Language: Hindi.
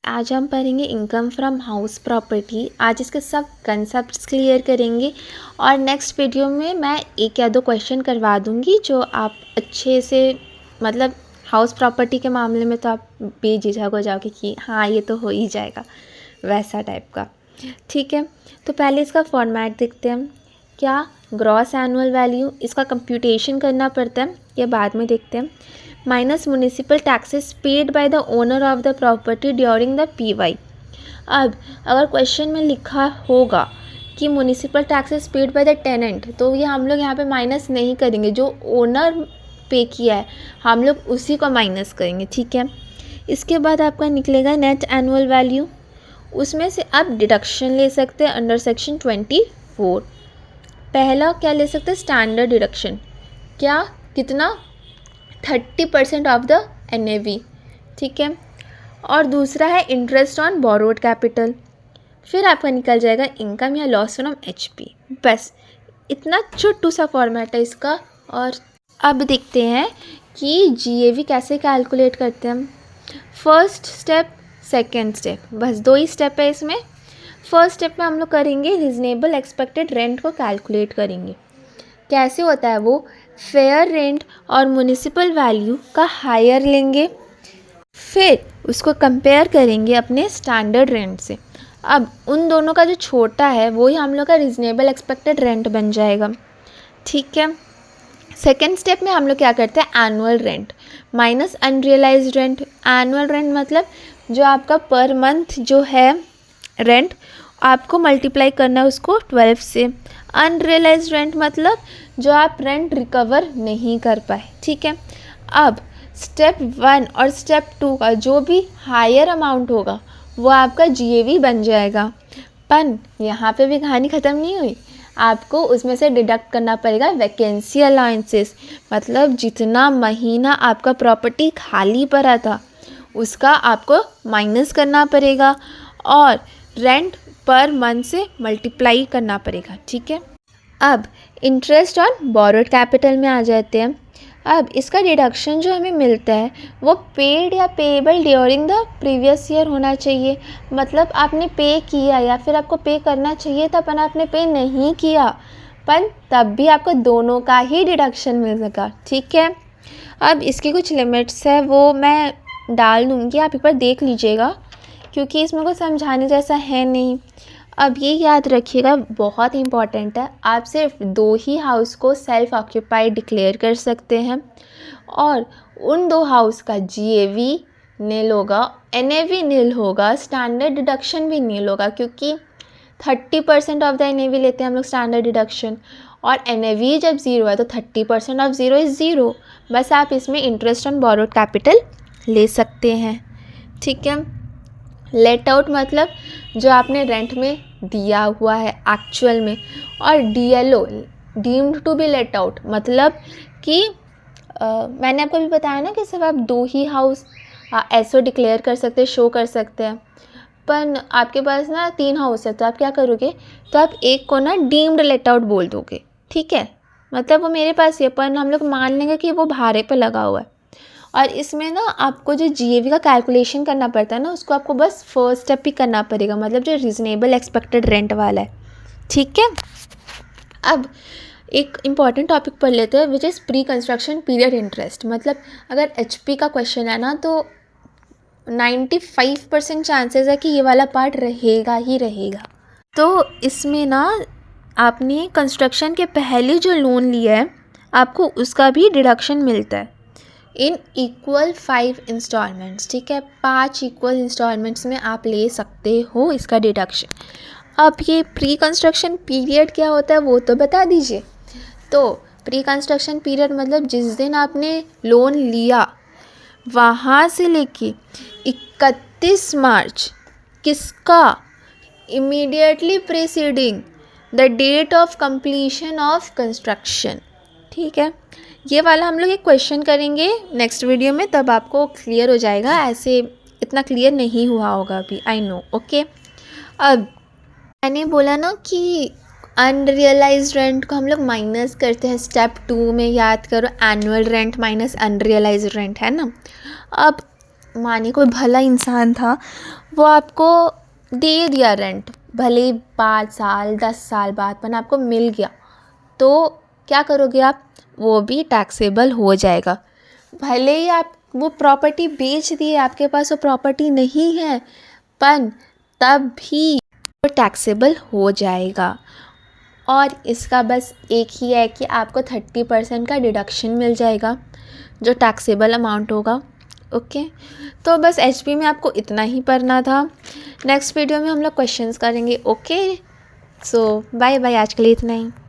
आज हम पढ़ेंगे इनकम फ्रॉम हाउस प्रॉपर्टी। आज इसके सब कंसेप्ट्स क्लियर करेंगे और नेक्स्ट वीडियो में मैं एक या दो क्वेश्चन करवा दूंगी जो आप अच्छे से मतलब हाउस प्रॉपर्टी के मामले में तो आप बेझिझक हो जाओगे कि हाँ ये तो हो ही जाएगा, वैसा टाइप का। ठीक है, तो पहले इसका फॉर्मेट देखते हैं। क्या ग्रॉस एनुअल वैल्यू, इसका कंप्यूटेशन करना पड़ता है, ये बाद में देखते हैं। Minus municipal taxes paid by the owner of the property during the PY। अब अगर क्वेश्चन में लिखा होगा कि municipal taxes paid by the tenant, तो ये हम लोग यहाँ पे माइनस नहीं करेंगे, जो ओनर पे किया है हम लोग उसी को माइनस करेंगे। ठीक है, इसके बाद आपका निकलेगा नेट एनुअल वैल्यू। उसमें से आप डिडक्शन ले सकते हैं अंडर सेक्शन 24। पहला क्या ले सकते हैं, स्टैंडर्ड डिडक्शन। क्या, कितना, 30% ऑफ द NAV। ठीक है, और दूसरा है इंटरेस्ट ऑन बोरोड कैपिटल। फिर आपका निकल जाएगा इनकम या लॉस फ्रॉम HP। बस इतना छोटू सा फॉर्मेट है इसका। और अब देखते हैं कि GAV कैसे कैलकुलेट करते हैं हम। फर्स्ट स्टेप, सेकेंड स्टेप, बस दो ही स्टेप है इसमें। फर्स्ट स्टेप में हम लोग करेंगे रीजनेबल एक्सपेक्टेड रेंट को कैलकुलेट करेंगे। कैसे होता है वो, फेयर रेंट और म्यूनिसिपल वैल्यू का हायर लेंगे, फिर उसको कंपेयर करेंगे अपने स्टैंडर्ड रेंट से। अब उन दोनों का जो छोटा है वही हम लोग का रीजनेबल एक्सपेक्टेड रेंट बन जाएगा। ठीक है, सेकेंड स्टेप में हम लोग क्या करते हैं, annual rent minus unrealised rent. Annual rent मतलब जो आपका पर मंथ जो है रेंट, आपको मल्टीप्लाई करना है उसको 12 से। अनरियलाइज्ड रेंट मतलब जो आप रेंट रिकवर नहीं कर पाए। ठीक है, अब स्टेप 1 और स्टेप 2 का जो भी हायर अमाउंट होगा वो आपका GAV बन जाएगा। पर यहाँ पे भी कहानी ख़त्म नहीं हुई, आपको उसमें से डिडक्ट करना पड़ेगा वैकेंसी अलाउंसेस, मतलब जितना महीना आपका प्रॉपर्टी खाली पड़ा था उसका आपको माइनस करना पड़ेगा और रेंट पर मंथ से मल्टीप्लाई करना पड़ेगा। ठीक है, अब इंटरेस्ट ऑन बोरोड कैपिटल में आ जाते हैं। अब इसका डिडक्शन जो हमें मिलता है वो पेड या payable during the previous year होना चाहिए। मतलब आपने पे किया या फिर आपको पे करना चाहिए था पर आपने पे नहीं किया, पर तब भी आपको दोनों का ही डिडक्शन मिलेगा। ठीक है, अब इसकी कुछ लिमिट्स है वो मैं डाल दूँगी, आप एक बार देख लीजिएगा क्योंकि इसमें कुछ समझाने जैसा है नहीं। अब ये याद रखिएगा, बहुत इंपॉर्टेंट है, आप सिर्फ 2 ही हाउस को सेल्फ ऑक्यूपाइड डिक्लेयर कर सकते हैं और उन 2 हाउस का GAV नील होगा, NAV नील होगा, स्टैंडर्ड डिडक्शन भी नील होगा क्योंकि 30% ऑफ द NAV लेते हैं हम लोग स्टैंडर्ड डिडक्शन, और NAV जब 0 है तो 30% ऑफ 0 इज़ 0। बस आप इसमें इंटरेस्ट ऑन बोरोड कैपिटल ले सकते हैं। ठीक है, लेट आउट मतलब जो आपने रेंट में दिया हुआ है एक्चुअल में, और DLO deemed to be let out मतलब कि मैंने आपको भी बताया ना कि सिर्फ आप 2 ही हाउस SO डिक्लेयर कर सकते हैं, शो कर सकते हैं, पर आपके पास ना 3 हाउस है तो आप क्या करोगे, तो आप एक को ना डीम्ड लेट आउट बोल दोगे। ठीक है, मतलब वो मेरे पास है पर हम लोग मान लेंगे कि वो भाड़े पे लगा हुआ है। और इसमें ना आपको जो GAV का कैलकुलेशन करना पड़ता है ना, उसको आपको बस फर्स्ट स्टेप ही करना पड़ेगा, मतलब जो रीजनेबल एक्सपेक्टेड रेंट वाला है। ठीक है, अब एक इम्पॉर्टेंट टॉपिक पढ़ लेते हैं which is pre construction period interest. मतलब अगर HP का क्वेश्चन है ना तो 95% चांसेस है कि ये वाला पार्ट रहेगा ही रहेगा। तो इसमें ना आपने कंस्ट्रक्शन के पहले जो लोन लिया है आपको उसका भी डिडक्शन मिलता है इन इक्वल 5 इंस्टॉलमेंट्स। ठीक है, 5 इक्वल इंस्टॉलमेंट्स में आप ले सकते हो इसका डिडक्शन। अब ये प्री कंस्ट्रक्शन पीरियड क्या होता है वो तो बता दीजिए। तो प्री कंस्ट्रक्शन पीरियड मतलब जिस दिन आपने लोन लिया वहाँ से लेके 31 मार्च किसका, immediately preceding the date of completion of construction. ठीक है, ये वाला हम लोग एक क्वेश्चन करेंगे नेक्स्ट वीडियो में, तब आपको क्लियर हो जाएगा, ऐसे इतना क्लियर नहीं हुआ होगा अभी, आई नो। ओके, अब मैंने बोला ना कि अनरियलाइज्ड रेंट को हम लोग माइनस करते हैं स्टेप 2 में, याद करो, annual rent minus unrealised rent है ना। अब मानिए कोई भला इंसान था, वो आपको दे दिया रेंट, भले ही 5 साल 10 साल बाद पर आपको मिल गया, तो क्या करोगे आप? वो भी टैक्सेबल हो जाएगा। भले ही आप वो प्रॉपर्टी बेच दिए, आपके पास वो प्रॉपर्टी नहीं है, पर तब भी वो टैक्सेबल हो जाएगा। और इसका बस एक ही है कि आपको 30% का डिडक्शन मिल जाएगा, जो टैक्सेबल अमाउंट होगा। ओके, तो बस एचपी में आपको इतना ही पढ़ना था। नेक्स्ट वीडियो में हम लोग क्वेश्चंस करेंगे। ओके, सो बाय बाय, आज के लिए इतना ही।